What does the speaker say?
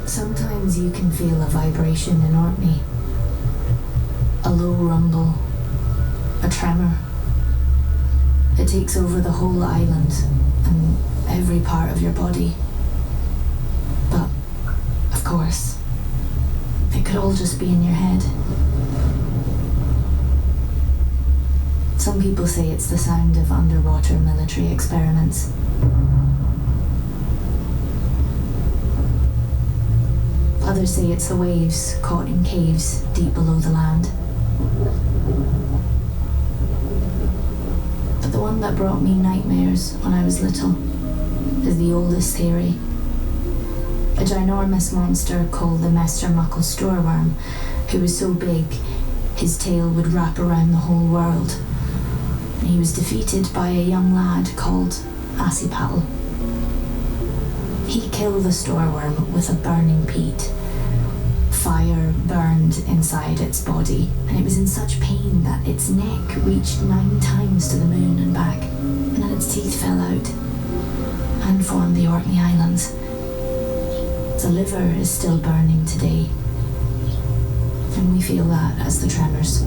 Sometimes you can feel a vibration in Orkney. A low rumble, a tremor. It takes over the whole island and every part of your body. But, of course, it could all just be in your head. Some people say it's the sound of underwater military experiments. Others say it's the waves caught in caves deep below the land. But the one that brought me nightmares when I was little is the oldest theory. A ginormous monster called the Mester Muckle Stoorworm, who was so big his tail would wrap around the whole world. And he was defeated by a young lad called Asipattle. He killed the Stoorworm with a burning peat. Fire burned inside its body, and it was in such pain that its neck reached 9 times to the moon and back, and then its teeth fell out and formed the Orkney Islands. The liver is still burning today, and we feel that as the tremors.